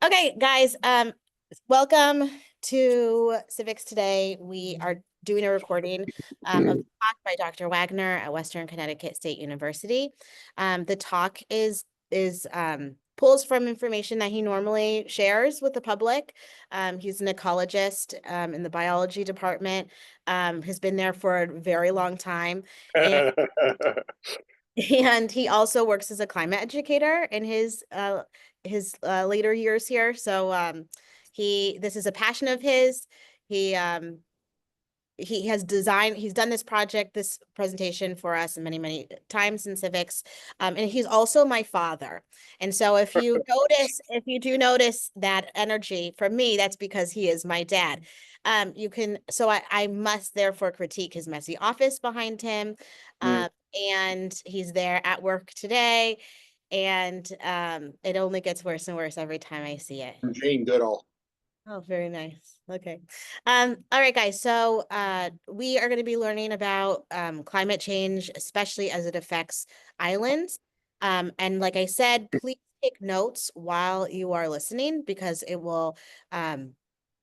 Okay, guys, welcome to Civics today. We are doing a recording of the talk by Dr. Wagener at Western Connecticut State University. The talk is pulls from information that he normally shares with the public. He's an ecologist in the biology department, has been there for a very long time. And and he also works as a climate educator in his later years here. So this is a passion of his. He he's done this project, this presentation for us many, many times in civics. And he's also my father. And so if you do notice that energy from me, that's because he is my dad. I must therefore critique his messy office behind him. And he's there at work today. And it only gets worse and worse every time I see it. Jane Goodall. Oh, very nice. Okay. All right, guys. So we are going to be learning about climate change, especially as it affects islands. And like I said, please take notes while you are listening because it will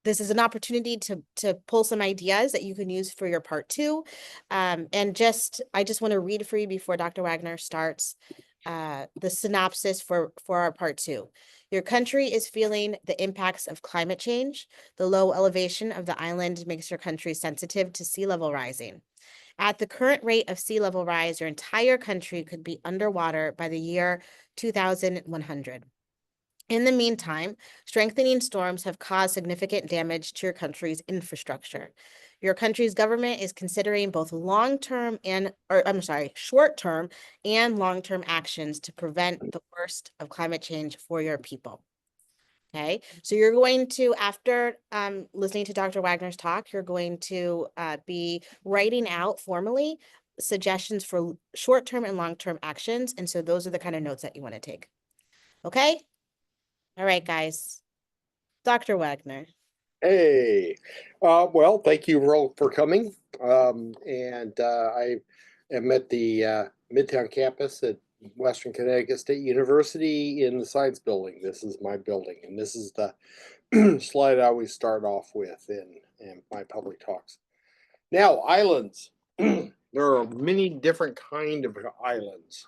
this is an opportunity to pull some ideas that you can use for your part two. I just want to read for you before Dr. Wagener starts the synopsis for our part two. Your country is feeling the impacts of climate change. The low elevation of the island makes your country sensitive to sea level rising. At the current rate of sea level rise, your entire country could be underwater by the year 2100. In the meantime, strengthening storms have caused significant damage to your country's infrastructure. Your country's government is considering both short-term and long-term actions to prevent the worst of climate change for your people. Okay, so you're going to, after listening to Dr. Wagener's talk, you're going to be writing out formally suggestions for short-term and long-term actions. And so those are the kind of notes that you want to take. Okay? All right, guys. Dr. Wagener. Hey, well, thank you all for coming. I am at the Midtown campus at Western Connecticut State University in the Science Building. This is my building, and this is the slide I always start off with in my public talks. Now, islands. There are many different kind of islands.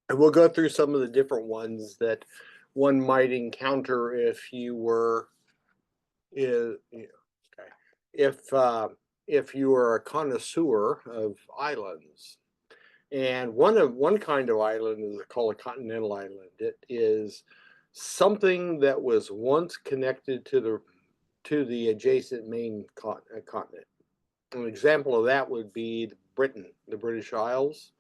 And we'll go through some of the different ones that one might encounter if you were okay. If you are a connoisseur of islands, and one kind of island is called a continental island. It is something that was once connected to the adjacent main continent. An example of that would be Britain, the British Isles.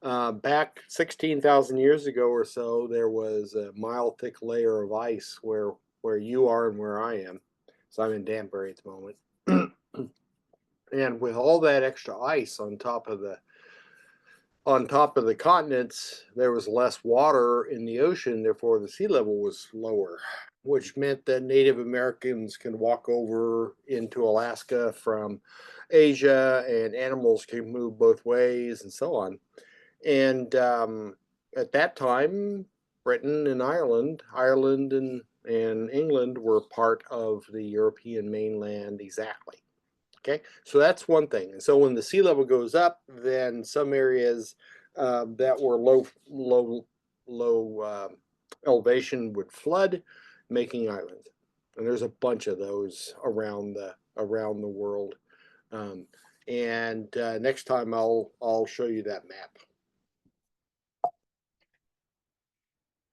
Back 16,000 years ago or so, there was a mile thick layer of ice where you are and where I am. So I'm in Danbury at the moment. And with all that extra ice on top of the continents, there was less water in the ocean, therefore the sea level was lower, which meant that Native Americans can walk over into Alaska from Asia, and animals can move both ways and so on. And at that time, Britain and Ireland and England were part of the European mainland exactly. Okay, so that's one thing. And so when the sea level goes up, then some areas that were low elevation would flood, making islands. And there's a bunch of those around the world. Next time I'll show you that map.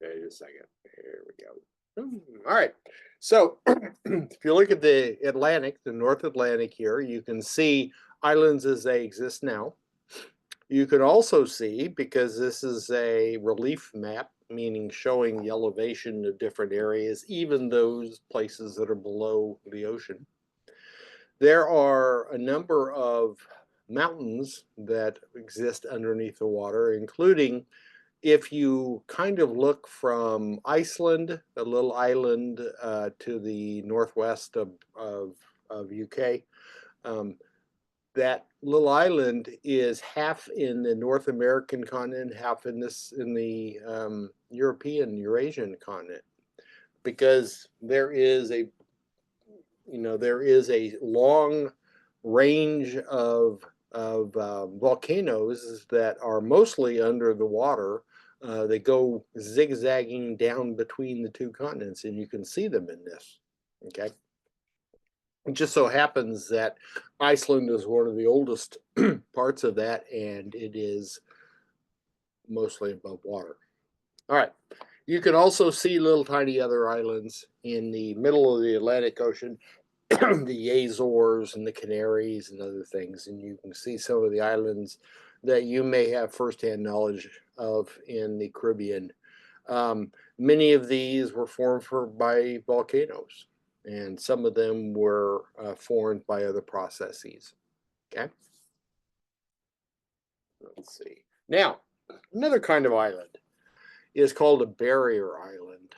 Wait a second. Here we go. All right. So if you look at the North Atlantic here, you can see islands as they exist now. You can also see, because this is a relief map, meaning showing the elevation of different areas, even those places that are below the ocean. There are a number of mountains that exist underneath the water, including, if you kind of look from Iceland, a little island to the northwest of UK, that little island is half in the North American continent, half in the Eurasian continent. because there is a long range of volcanoes that are mostly under the water. They go zigzagging down between the two continents, and you can see them in this. Okay. It just so happens that Iceland is one of the oldest parts of that, and it is mostly above water. All right. You can also see little tiny other islands in the middle of the Atlantic Ocean, the Azores and the Canaries and other things. And you can see some of the islands that you may have firsthand knowledge of in the Caribbean. Many of these were formed by volcanoes, and some of them were formed by other processes. Okay. Let's see. Now, another kind of island is called a barrier island.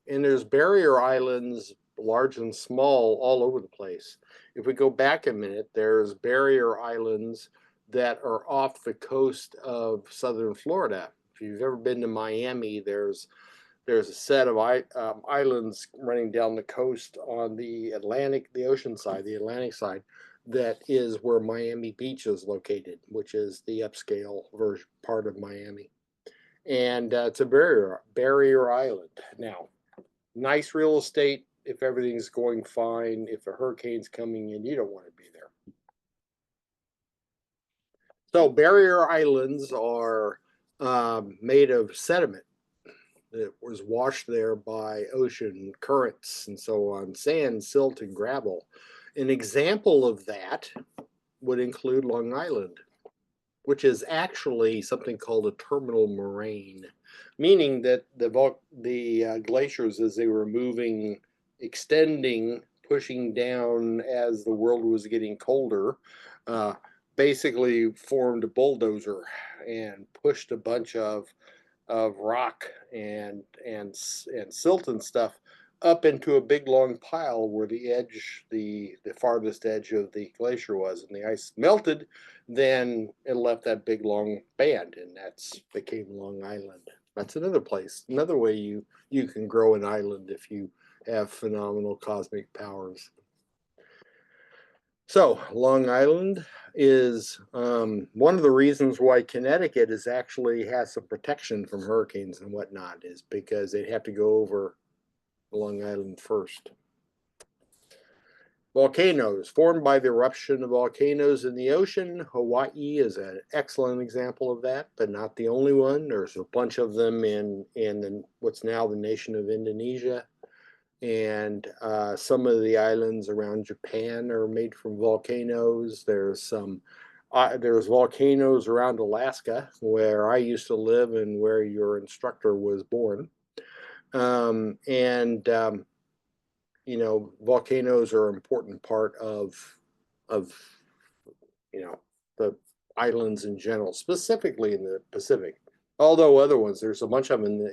And there's barrier islands, large and small, all over the place. If we go back a minute, there's barrier islands that are off the coast of southern Florida. If you've ever been to Miami, there's a set of islands running down the coast on the ocean side, the Atlantic side, that is where Miami Beach is located, which is the upscale version part of Miami. And it's a barrier island. Now, nice real estate if everything's going fine. If a hurricane's coming in, you don't want to be there. So barrier islands are made of sediment that was washed there by ocean currents and so on, sand, silt, and gravel. An example of that would include Long Island, which is actually something called a terminal moraine, meaning that the glaciers, as they were moving, extending, pushing down as the world was getting colder, basically formed a bulldozer and pushed a bunch of rock and silt and stuff up into a big long pile where the farthest edge of the glacier was, and the ice melted. Then it left that big long band, and that's became Long Island. That's another place, another way you can grow an island if you have phenomenal cosmic powers. So Long Island is one of the reasons why Connecticut is actually has some protection from hurricanes and whatnot, is because they'd have to go over Long Island first. Volcanoes formed by the eruption of volcanoes in the ocean. Hawaii is an excellent example of that, but not the only one. There's a bunch of them in what's now the nation of Indonesia. And some of the islands around Japan are made from volcanoes. There's volcanoes around Alaska, where I used to live and where your instructor was born. Volcanoes are an important part of the islands in general, specifically in the Pacific. Although other ones, there's a bunch of them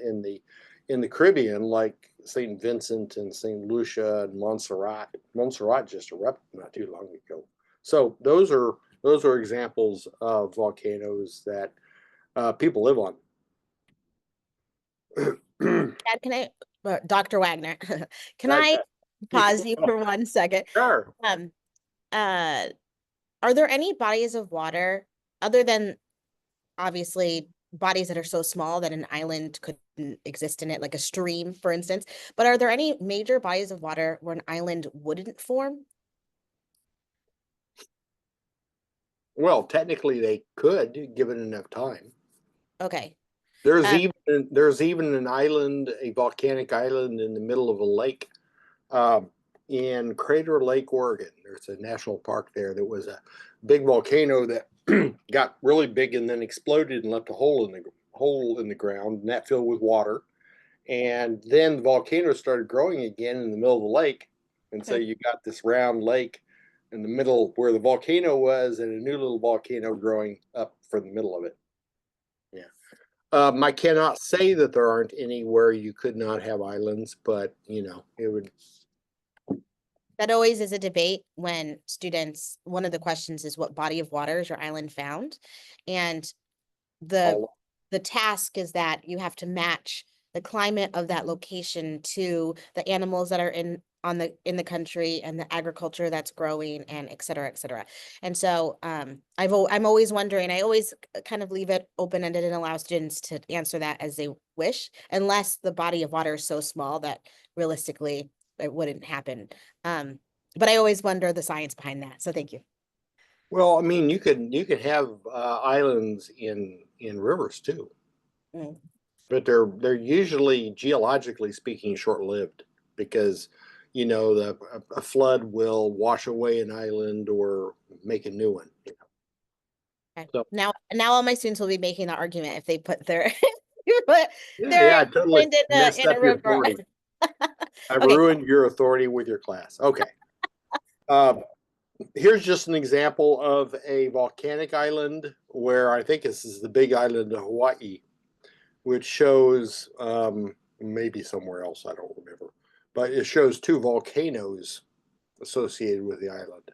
in the Caribbean, like St. Vincent and St. Lucia and Montserrat. Montserrat just erupted not too long ago. So those are examples of volcanoes that people live on. Dad, can Dr. Wagener, can I pause you for 1 second? Sure. Are there any bodies of water other than obviously bodies that are so small that an island couldn't exist in it, like a stream, for instance, but are there any major bodies of water where an island wouldn't form? Well, technically they could, given enough time. Okay. There's even an island, a volcanic island in the middle of a lake, in Crater Lake, Oregon. There's a national park there that was a big volcano that got really big and then exploded and left a hole in the ground, and that filled with water. And then the volcano started growing again in the middle of the lake, and so you got this round lake in the middle where the volcano was, and a new little volcano growing up from the middle of it. Yeah. I cannot say that there aren't anywhere you could not have islands, but it would. That always is a debate when students, one of the questions is what body of water is your island found? And the task is that you have to match the climate of that location to the animals that are in the country and the agriculture that's growing and et cetera, et cetera. And so I'm always wondering, I always kind of leave it open-ended and allow students to answer that as they wish, unless the body of water is so small that realistically it wouldn't happen. But I always wonder the science behind that. So thank you. Well, I mean, you can have islands in rivers too, Mm. but they're usually geologically speaking short-lived because a flood will wash away an island or make a new one. Okay. So Now all my students will be making the argument if they put their put yeah, their I totally island messed in a up your river. authority. I've Okay. ruined your authority with your class. Okay. Um, Here's just an example of a volcanic island where I think this is the big island of Hawaii, which shows maybe somewhere else, I don't remember, but it shows two volcanoes associated with the island.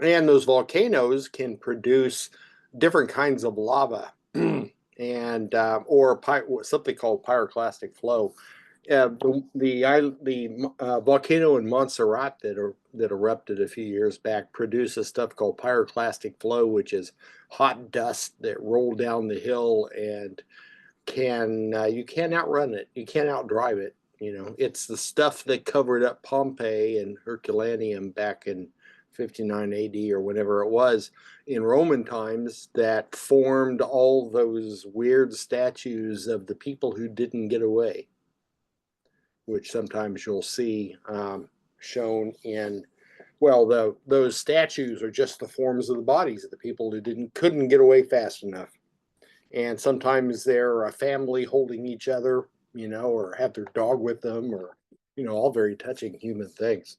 And those volcanoes can produce different kinds of lava and or something called pyroclastic flow. The volcano in Montserrat that erupted a few years back produces stuff called pyroclastic flow, which is hot dust that rolled down the hill and you can't outrun it, you can't outdrive it. It's the stuff that covered up Pompeii and Herculaneum back in 59 AD or whenever it was in Roman times that formed all those weird statues of the people who didn't get away, which sometimes you'll see shown in, well, those statues are just the forms of the bodies of the people who couldn't get away fast enough. And sometimes they're a family holding each other, or have their dog with them, or all very touching human things.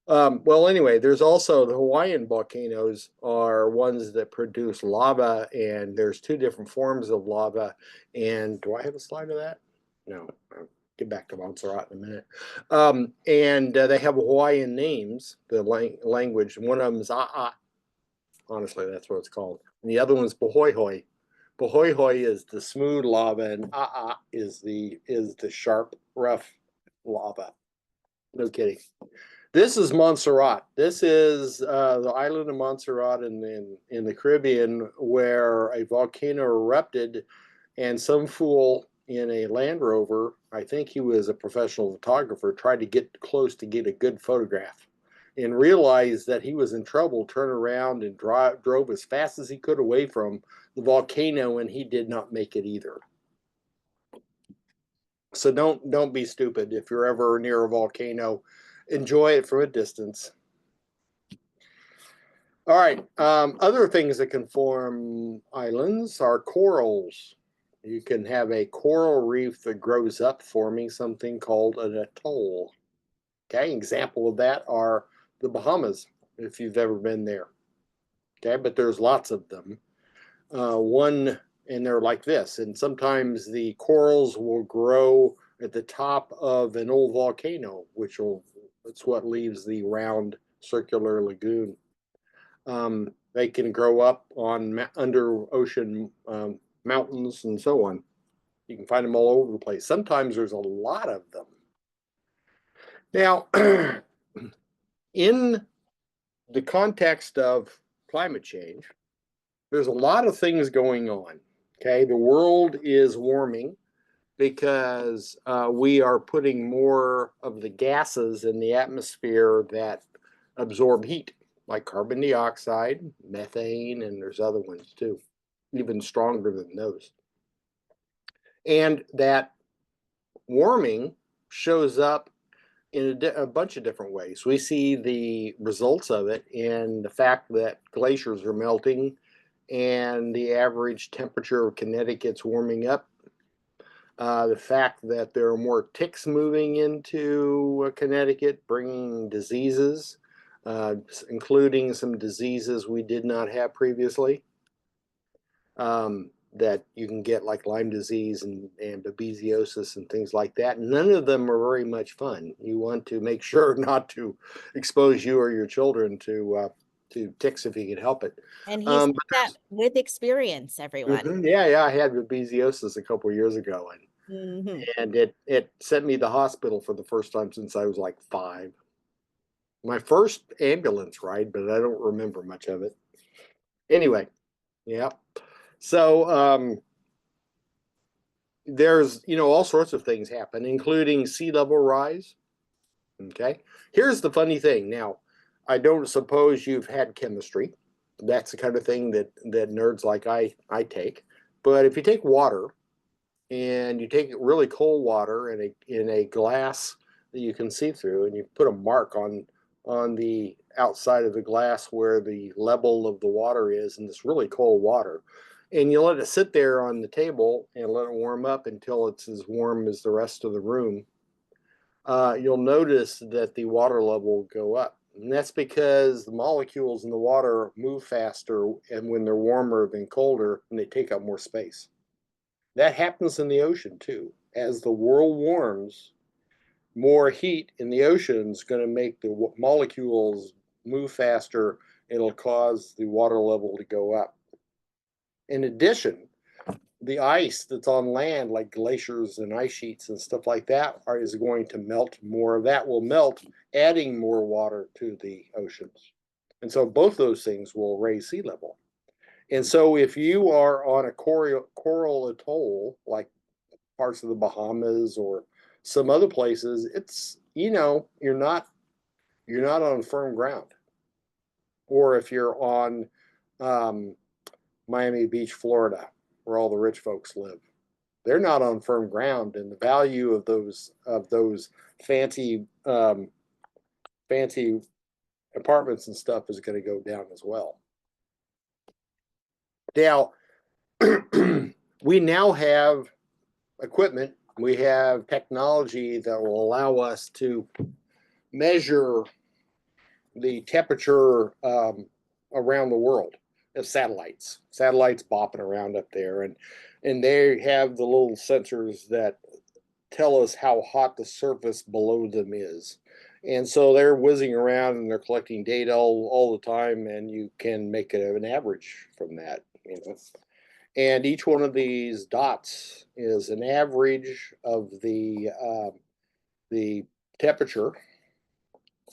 Well, anyway, there's also the Hawaiian volcanoes are ones that produce lava, and there's two different forms of lava. And do I have a slide of that? No. I'll get back to Montserrat in a minute. And they have Hawaiian names, the language. One of them is A'a. Honestly, that's what it's called. And the other one's Pohoihoi. Pohoihoi is the smooth lava, and A'a is the sharp, rough lava. No kidding. This is Montserrat. This is the island of Montserrat in the Caribbean, where a volcano erupted, and some fool in a Land Rover, I think he was a professional photographer, tried to get close to get a good photograph, and realized that he was in trouble. Turned around and drove as fast as he could away from the volcano, and he did not make it either. So don't be stupid if you're ever near a volcano. Enjoy it from a distance. All right. Other things that can form islands are corals. You can have a coral reef that grows up forming something called an atoll. Okay. Example of that are the Bahamas, if you've ever been there. Okay. But there's lots of them. And they're like this. And sometimes the corals will grow at the top of an old volcano, it's what leaves the round circular lagoon. They can grow up on under ocean mountains and so on. You can find them all over the place. Sometimes there's a lot of them. Now, in the context of climate change, there's a lot of things going on. Okay, the world is warming because we are putting more of the gases in the atmosphere that absorb heat, like carbon dioxide, methane, and there's other ones too, even stronger than those. And that warming shows up in a bunch of different ways. We see the results of it in the fact that glaciers are melting and the average temperature of Connecticut's warming up. The fact that there are more ticks moving into Connecticut, bringing diseases, including some diseases we did not have previously, that you can get like Lyme disease and babesiosis and things like that. None of them are very much fun. You want to make sure not to expose you or your children to ticks if he can help it. And he's But done that with experience, everyone. yeah, I had babesiosis a couple of years ago, Mhm. and it sent me to the hospital for the first time since I was like 5. My first ambulance ride, but I don't remember much of it. Anyway, yeah. So there's all sorts of things happen, including sea level rise. Okay. Here's the funny thing. Now, I don't suppose you've had chemistry. That's the kind of thing that nerds like I take. But if you take water and you take really cold water in a glass that you can see through, and you put a mark on the outside of the glass where the level of the water is in this really cold water, and you let it sit there on the table and let it warm up until it's as warm as the rest of the room, you'll notice that the water level will go up. And that's because the molecules in the water move faster and when they're warmer than colder, and they take up more space. That happens in the ocean too. As the world warms, more heat in the ocean is going to make the molecules move faster. It'll cause the water level to go up. In addition, the ice that's on land, like glaciers and ice sheets and stuff like that, is going to melt. More of that will melt, adding more water to the oceans. And so both those things will raise sea level. And so if you are on a coral atoll, like parts of the Bahamas or some other places, it's you're not on firm ground. Or if you're on um, Miami Beach, Florida, where all the rich folks live, they're not on firm ground, and the value of those fancy fancy apartments and stuff is going to go down as well. Now, we now have equipment, we have technology that will allow us to measure the temperature around the world of satellites bopping around up there, and they have the little sensors that tell us how hot the surface below them is. And so they're whizzing around and they're collecting data all the time, and you can make it an average from that. And each one of these dots is an average of the temperature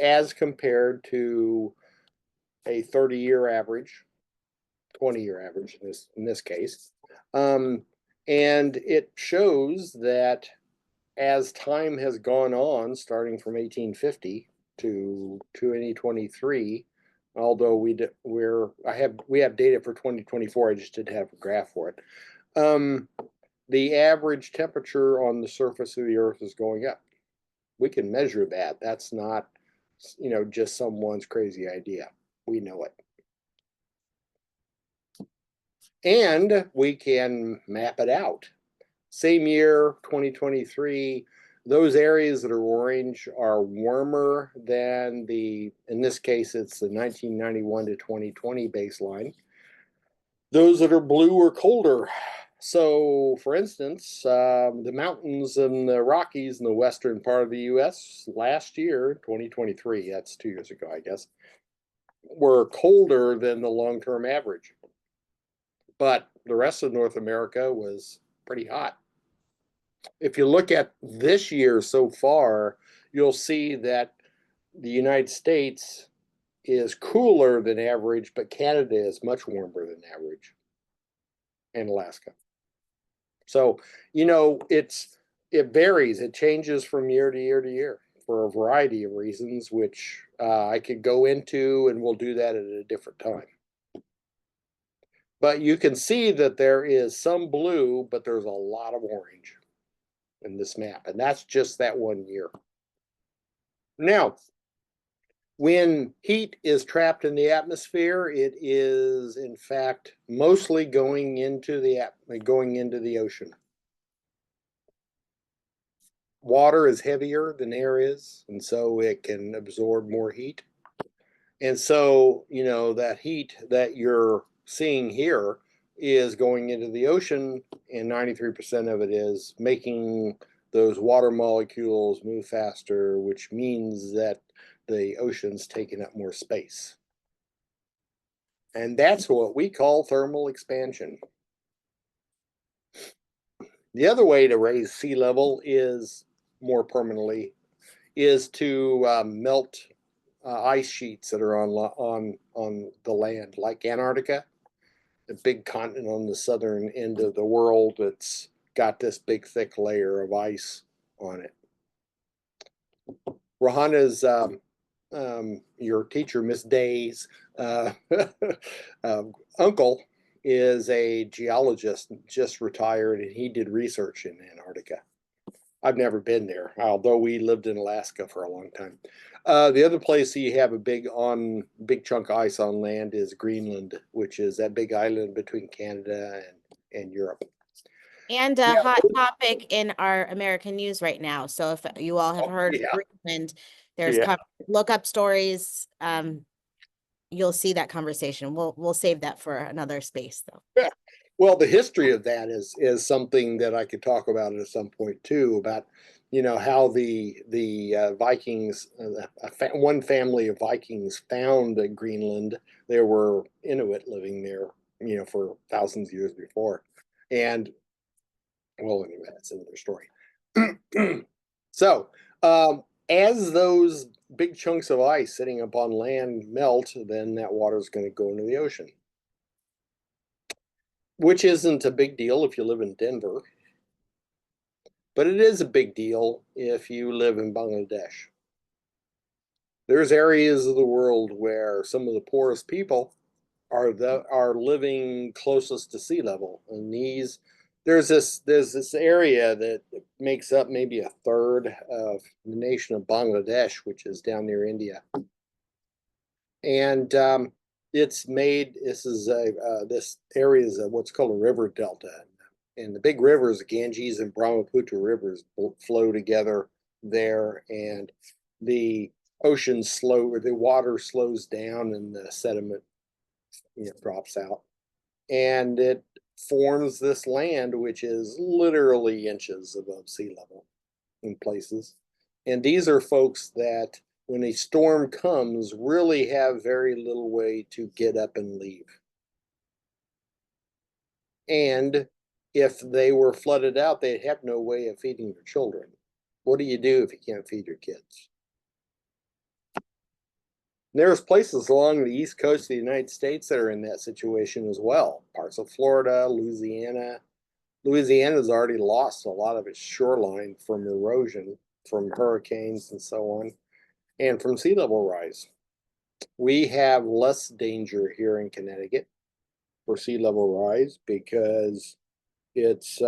as compared to a 30-year average, 20-year average in this case. And it shows that as time has gone on, starting from 1850 to 2023, although we have data for 2024, I just didn't have a graph for it. The average temperature on the surface of the Earth is going up. We can measure that. That's not, just someone's crazy idea. We know it. And we can map it out. Same year, 2023, those areas that are orange are warmer than in this case, it's the 1991 to 2020 baseline. Those that are blue are colder. So, for instance, the mountains and the Rockies in the western part of the U.S. last year, 2023, that's 2 years ago, I guess, were colder than the long-term average. But the rest of North America was pretty hot. If you look at this year so far, you'll see that the United States is cooler than average, but Canada is much warmer than average, and Alaska. So, it varies. It changes from year to year to year for a variety of reasons, which I could go into, and we'll do that at a different time. But you can see that there is some blue, but there's a lot of orange in this map, and that's just that 1 year. Now, when heat is trapped in the atmosphere, it is in fact mostly going into the ocean. Water is heavier than air is, and so it can absorb more heat. And so, that heat that you're seeing here is going into the ocean, and 93% of it is making those water molecules move faster, which means that the ocean's taking up more space. And that's what we call thermal expansion. The other way to raise sea level is more permanently is to melt ice sheets that are on the land, like Antarctica, the big continent on the southern end of the world that's got this big thick layer of ice on it. Rohanna's your teacher, Miss Day's uncle is a geologist, just retired, and he did research in Antarctica. I've never been there, although we lived in Alaska for a long time. The other place you have a big chunk of ice on land is Greenland, which is that big island between Canada and Europe. And a hot topic in our American news right now. So if you all have heard Yeah. Greenland, there's Yeah. look up stories. You'll see that conversation. We'll save that for another space though. Yeah. Well, the history of that is something that I could talk about at some point too, about how the Vikings, one family of Vikings found Greenland. There were Inuit living there, for thousands of years before, and well, anyway, that's another story. So, as those big chunks of ice sitting up on land melt, then that water is going to go into the ocean, which isn't a big deal if you live in Denver, but it is a big deal if you live in Bangladesh. There's areas of the world where some of the poorest people are living closest to sea level, and there's this area that makes up maybe a third of the nation of Bangladesh, which is down near India, and this area is what's called a river delta, and the big rivers, the Ganges and Brahmaputra rivers, flow together there, and the the water slows down, and the sediment drops out, and it forms this land which is literally inches above sea level in places. And these are folks that, when a storm comes, really have very little way to get up and leave. And if they were flooded out, they'd have no way of feeding their children. What do you do if you can't feed your kids? There's places along the east coast of the United States that are in that situation as well. Parts of Florida, Louisiana. Louisiana's already lost a lot of its shoreline from erosion, from hurricanes and so on, and from sea level rise. We have less danger here in Connecticut for sea level rise because it's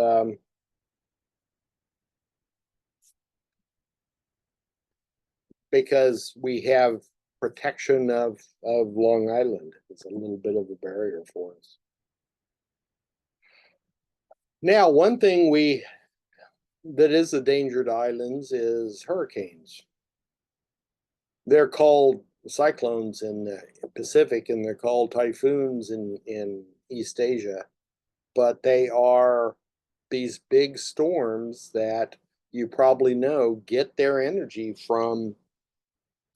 because we have protection of Long Island. It's a little bit of a barrier for us. Now, one thing that is a danger to islands is hurricanes. They're called cyclones in the Pacific, and they're called typhoons in East Asia, but they are these big storms that you probably know get their energy from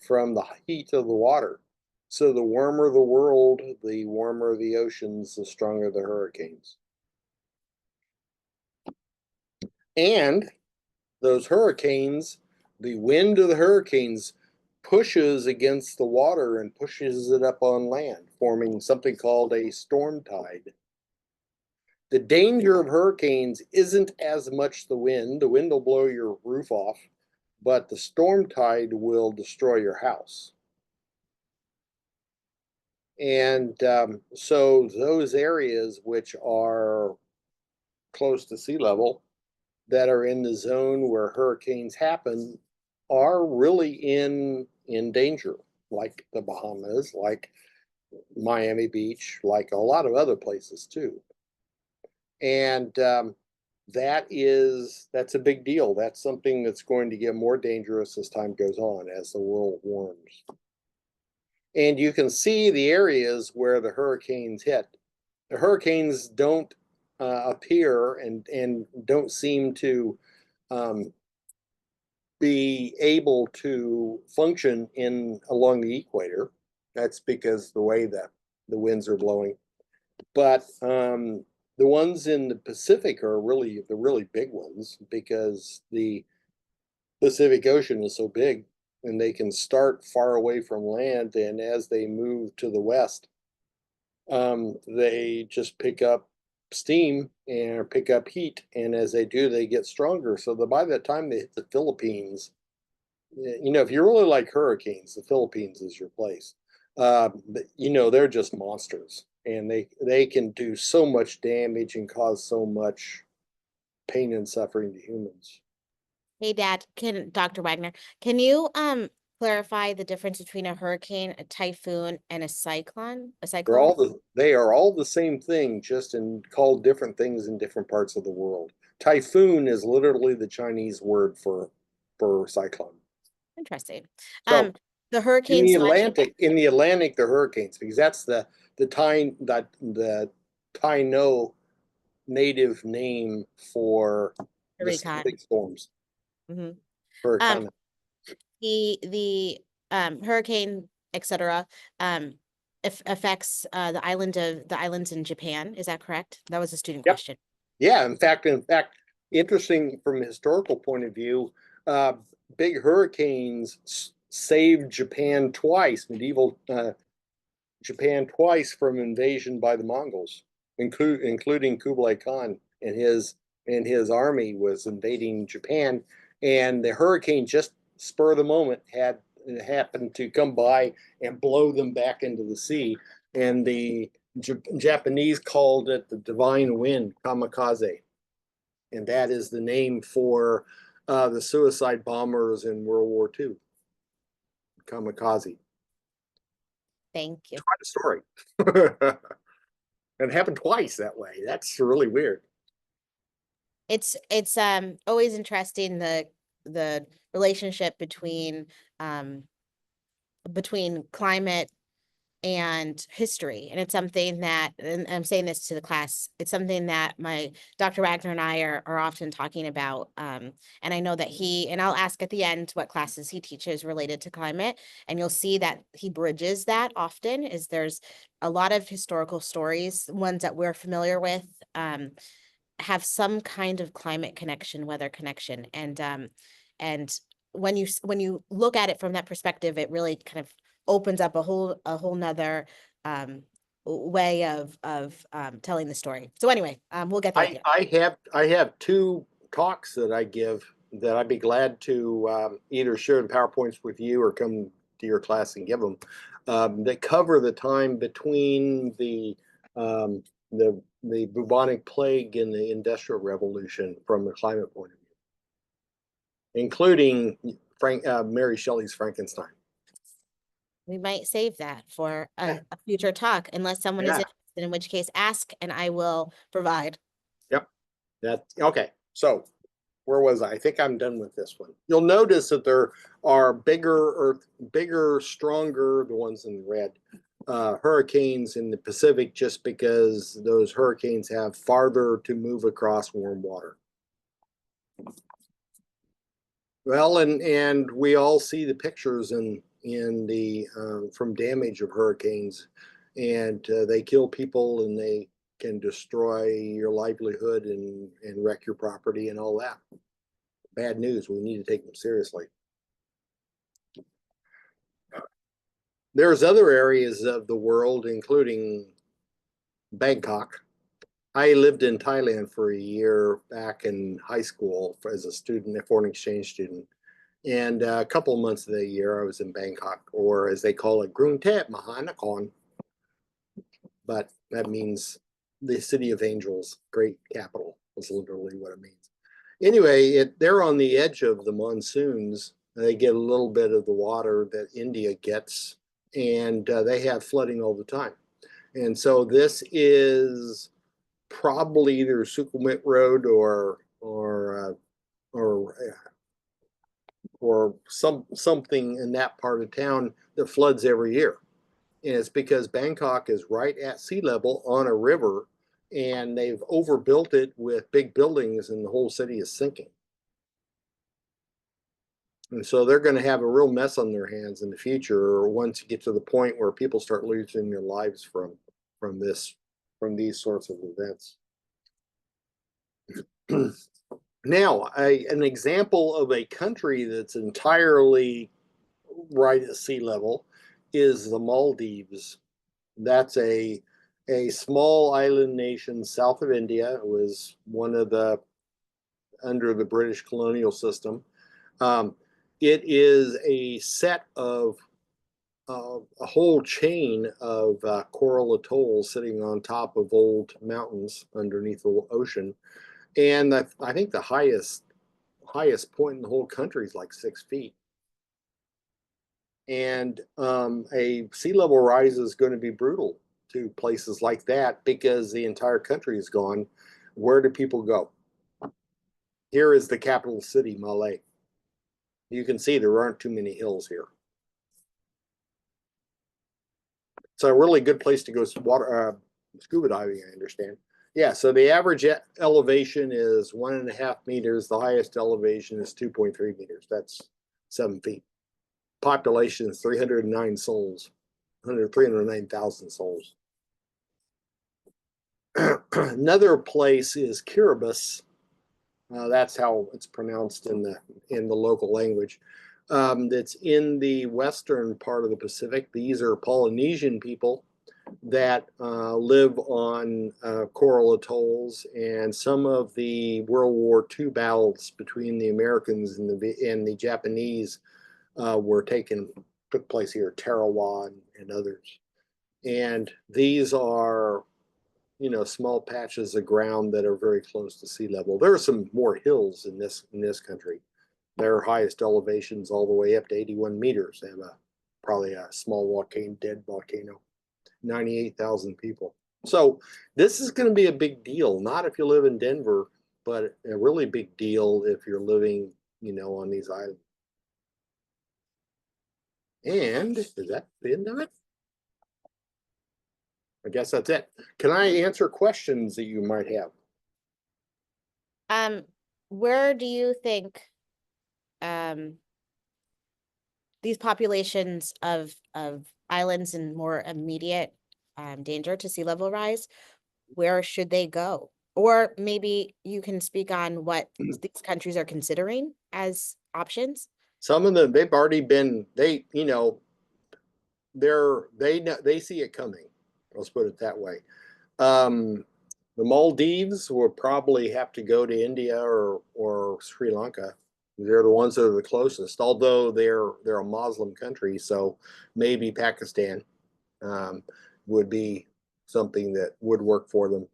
the heat of the water. So the warmer the world, the warmer the oceans, the stronger the hurricanes. And those hurricanes, the wind of the hurricanes pushes against the water and pushes it up on land, forming something called a storm tide. The danger of hurricanes isn't as much the wind. The wind will blow your roof off, but the storm tide will destroy your house. And so those areas which are close to sea level, that are in the zone where hurricanes happen, are really in danger, like the Bahamas, like Miami Beach, like a lot of other places too. And that's a big deal. That's something that's going to get more dangerous as time goes on, as the world warms. And you can see the areas where the hurricanes hit. The hurricanes don't appear and don't seem to be able to function along the equator. That's because the way that the winds are blowing. But the ones in the Pacific are really the really big ones because the Pacific Ocean is so big and they can start far away from land. And as they move to the west, they just pick up steam and pick up heat. And as they do, they get stronger. So by the time they hit the Philippines, if you really like hurricanes, the Philippines is your place. They're just monsters and they can do so much damage and cause so much pain and suffering to humans. Hey, Dad, Dr. Wagener, can you clarify the difference between a hurricane, a typhoon, and a cyclone? They are all the same thing, just called different things in different parts of the world. Typhoon is literally the Chinese word for cyclone. Interesting. So The hurricanes in the Atlantic, the hurricanes, because that's the Taino native name for the big storms. Mm-hmm. Hurricane. The hurricane, etc. Affects the islands in Japan. Is that correct? That was a student question. Yeah, in fact, interesting from a historical point of view, big hurricanes saved Japan twice, medieval Japan twice from invasion by the Mongols, including Kublai Khan and his army was invading Japan, and the hurricane just spur of the moment happened to come by and blow them back into the sea, and the Japanese called it the divine wind, kamikaze, and that is the name for the suicide bombers in World War II, kamikaze. Thank you. It's quite a story. It happened twice that way. That's really weird. It's always interesting the relationship between climate and history. And it's something that, and I'm saying this to the class, it's something that my Dr. Wagner and I are often talking about. And I know that and I'll ask at the end what classes he teaches related to climate. And you'll see that he bridges that often. There's a lot of historical stories, ones that we're familiar with, have some kind of climate connection, weather connection. And when you look at it from that perspective, it really kind of opens up a whole nother way of telling the story. So anyway, we'll get there. I have two talks that I give that I'd be glad to either share the PowerPoints with you or come to your class and give them. That cover the time between the bubonic plague and the Industrial Revolution from the climate point of view, including Mary Shelley's Frankenstein. We might save that for a future talk, unless someone is interested, in which case ask and I will provide. Yep. Okay. So where was I? I think I'm done with this one. You'll notice that there are bigger, stronger, the ones in red, hurricanes in the Pacific, just because those hurricanes have farther to move across warm water. Well, and we all see the pictures in the from damage of hurricanes, and they kill people and they can destroy your livelihood and wreck your property and all that. Bad news. We need to take them seriously. There's other areas of the world, including Bangkok. I lived in Thailand for a year back in high school as a student, a foreign exchange student. And a couple of months of the year I was in Bangkok, or as they call it, Grung Thep Mahanakhon. But that means the city of angels, great capital, is literally what it means. Anyway, they're on the edge of the monsoons. They get a little bit of the water that India gets, and they have flooding all the time. And so this is probably either Sukhumvit Road or something in that part of town that floods every year. And it's because Bangkok is right at sea level on a river, and they've overbuilt it with big buildings, and the whole city is sinking. And so they're going to have a real mess on their hands in the future once you get to the point where people start losing their lives from this from these sorts of events. Now, an example of a country that's entirely right at sea level is the Maldives. That's a small island nation south of India. It was one of the under the British colonial system. Um, it is a set of a whole chain of coral atolls sitting on top of old mountains underneath the ocean, and I think the highest point in the whole country is like 6 feet. And a sea level rise is going to be brutal to places like that because the entire country is gone. Where do people go? Here is the capital city, Malé. You can see there aren't too many hills here. It's a really good place to go scuba diving, I understand. Yeah, so the average elevation is 1.5 meters. The highest elevation is 2.3 meters. That's 7 feet. Population is 309 souls, 309,000 souls. Another place is Kiribati. That's how it's pronounced in the local language. That's in the western part of the Pacific. These are Polynesian people that live on coral atolls, and some of the World War II battles between the Americans and the Japanese took place here, Tarawa and others. And these are, small patches of ground that are very close to sea level. There are some more hills in this country. Their highest elevations all the way up to 81 meters. They have probably a small dead volcano. 98,000 people. So this is going to be a big deal, not if you live in Denver, but a really big deal if you're living, on these islands. And is that the end of it? I guess that's it. Can I answer questions that you might have? Where do you think um these populations of islands in more immediate danger to sea level rise, where should they go? Or maybe you can speak on what these countries are considering as options. Some of them, they've already been, they see it coming. Let's put it that way. Um, the Maldives will probably have to go to India or Sri Lanka. They're the ones that are the closest, although they're a Muslim country, so maybe Pakistan would be something that would work for them.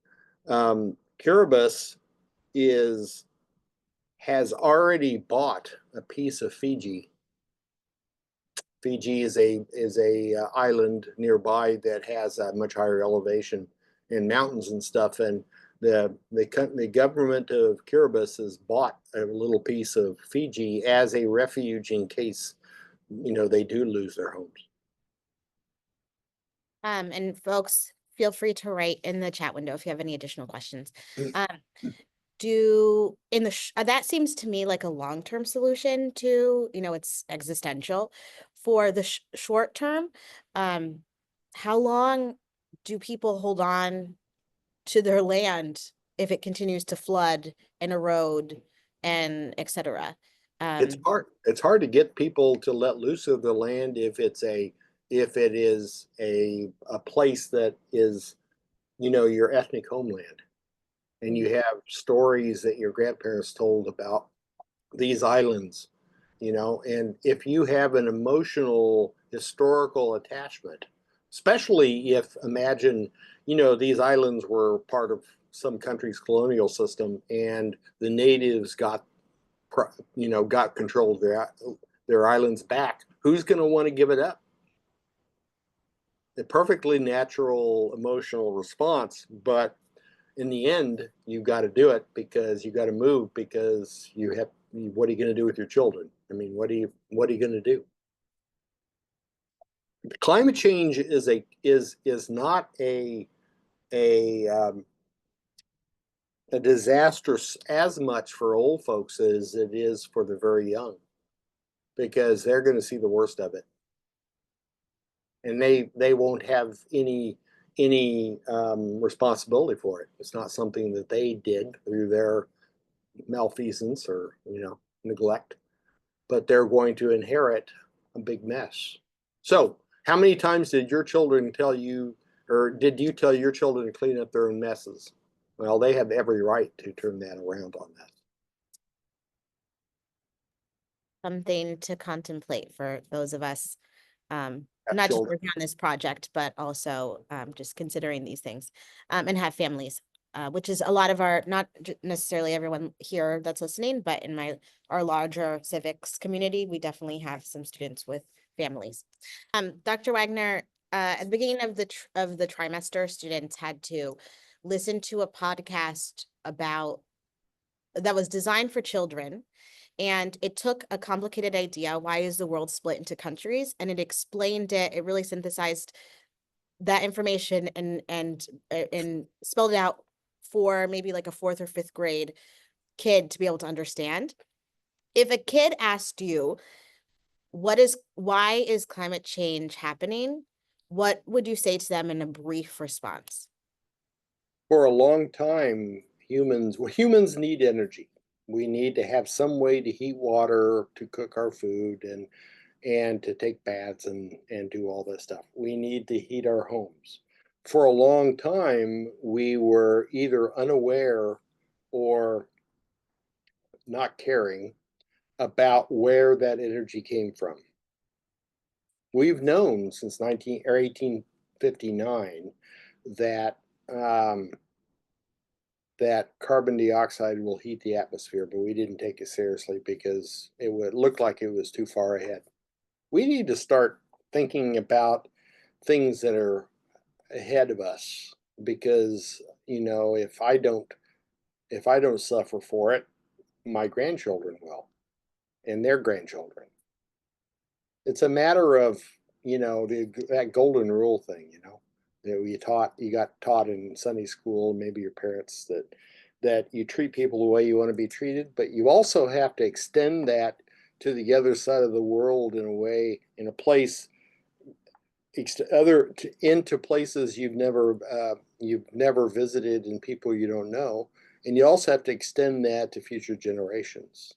Kiribati has already bought a piece of Fiji. Fiji is a island nearby that has a much higher elevation and mountains and stuff, and the government of Kiribati has bought a little piece of Fiji as a refuge in case they do lose their homes. And folks, feel free to write in the chat window if you have any additional questions. Um, that seems to me like a long-term solution to, it's existential. For the short term, how long do people hold on to their land if it continues to flood and erode and etc.? It's hard. It's hard to get people to let loose of the land if it is a place that is, your ethnic homeland, and you have stories that your grandparents told about these islands, and if you have an emotional historical attachment, especially if imagine, these islands were part of some country's colonial system and the natives got control of their islands back, who's going to want to give it up? A perfectly natural emotional response, but in the end, you've got to do it because you got to move because what are you going to do with your children? I mean, what are you going to do? Climate change is not a disaster as much for old folks as it is for the very young. because they're going to see the worst of it. And they won't have any responsibility for it. It's not something that they did through their malfeasance or neglect, but they're going to inherit a big mess. So, how many times did your children tell you, or did you tell your children to clean up their own messes? Well, they have every right to turn that around on that. Something to contemplate for those of us, Have not just children. working on this project, but also just considering these things, and have families, which is a lot of our, not necessarily everyone here that's listening, but in our larger civics community, we definitely have some students with families. Dr. Wagener, at the beginning of the trimester, students had to listen to a podcast that was designed for children. And it took a complicated idea, why is the world split into countries? And it explained it, it really synthesized that information and spelled it out for maybe like a fourth or fifth grade kid to be able to understand. If a kid asked you, why is climate change happening? What would you say to them in a brief response? For a long time, humans need energy. We need to have some way to heat water, to cook our food, and to take baths and do all this stuff. We need to heat our homes. For a long time, we were either unaware or not caring about where that energy came from. We've known since 1859 that that carbon dioxide will heat the atmosphere, but we didn't take it seriously because it would look like it was too far ahead. We need to start thinking about things that are ahead of us because if I don't suffer for it, my grandchildren will, and their grandchildren. It's a matter of that golden rule thing, that you got taught in Sunday school, maybe your parents, that you treat people the way you want to be treated, but you also have to extend that to the other side of the world in a way, in a place into places you've never visited and people you don't know, and you also have to extend that to future generations.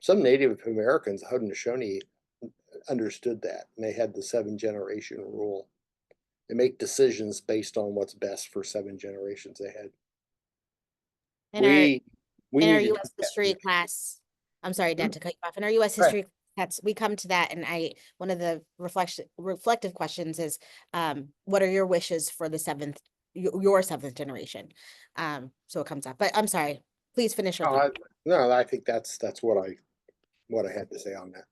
Some Native Americans, Haudenosaunee, understood that, and they had the 7-generation rule. They make decisions based on what's best for 7 generations ahead. In our We in our need to US history class, I'm sorry, Dad, to cut you off. In our US right. history, we come to that, and one of the reflective questions is, what are your wishes for your seventh generation? So it comes up. But I'm sorry, please finish your thought. No, I think that's what I had to say on that.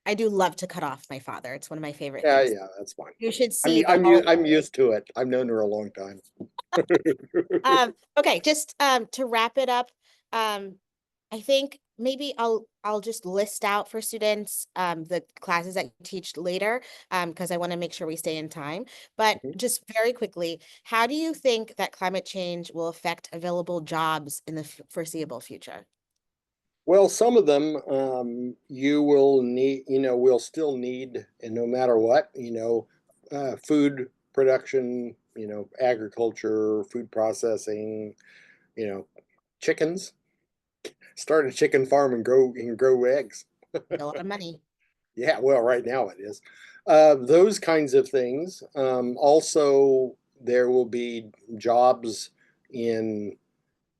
I do love to cut off my father. It's one of my favorite Yeah, things. yeah, that's fine. You should see the whole. I'm used to it. I've known her a long time. Okay, just to wrap it up, I think maybe I'll just list out for students the classes that you teach later, because I want to make sure we stay in time. But Mhm. just very quickly, how do you think that climate change will affect available jobs in the foreseeable future? Well, some of them you will need, we'll still need, and no matter what, food production, agriculture, food processing, you know, chickens. Start a chicken farm and grow eggs. A lot of money. Yeah, well, right now it is. Those kinds of things. Also, there will be jobs in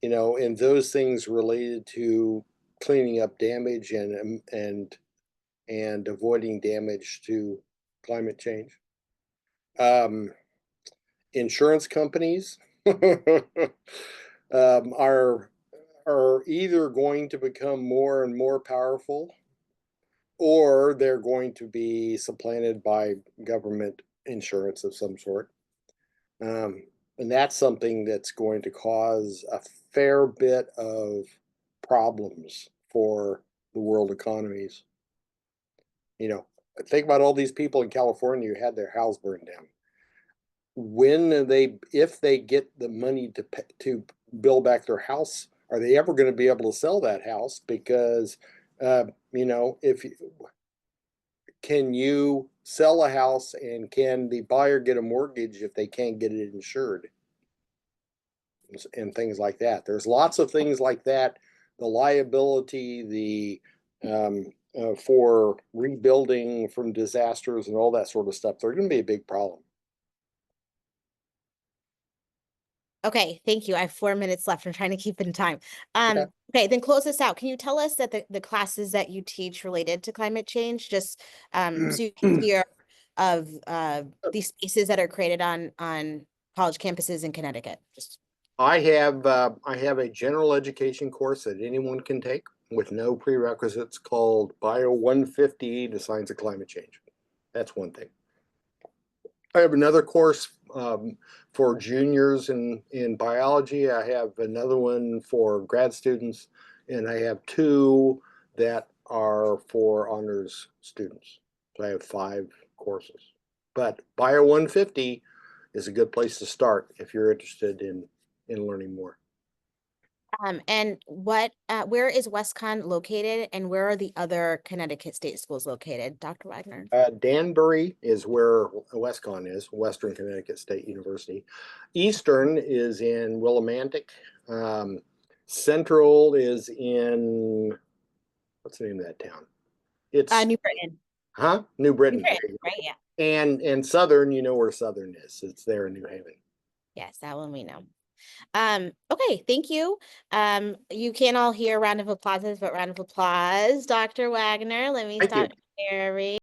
in those things related to cleaning up damage and avoiding damage to climate change. Um, Insurance companies are either going to become more and more powerful, or they're going to be supplanted by government insurance of some sort. Um, and that's something that's going to cause a fair bit of problems for the world economies. Think about all these people in California who had their house burned down. If they get the money to build back their house, are they ever going to be able to sell that house? Because You know, can you sell a house and can the buyer get a mortgage if they can't get it insured? And things like that. There's lots of things like that. The liability, for rebuilding from disasters and all that sort of stuff, they're going to be a big problem. Okay, thank you. I have 4 minutes left. I'm trying to keep in time. Okay. Okay, then close this out. Can you tell us that the classes that you teach related to climate change, just so you can hear of these spaces that are created on college campuses in Connecticut? Just I have a general education course that anyone can take with no prerequisites called Bio 150, the Science of Climate Change. That's one thing. I have another course for juniors in biology. I have another one for grad students, and I have two that are for honors students. So I have 5 courses. But Bio 150 is a good place to start if you're interested in learning more. and where is WestCon located, and where are the other Connecticut state schools located, Dr. Wagener? Danbury is where WestCon is, Western Connecticut State University. Eastern is in Willimantic. Central is in, what's the name of that town? It's, New Britain. New New Britain. Britain, right? Yeah. And Southern, you know where Southern is. It's there in New Haven. Yes, that one we know. Okay, thank you. You can't all hear round of applauses, but round of applause, Dr. Wagner. Let me Thank you. start sharing.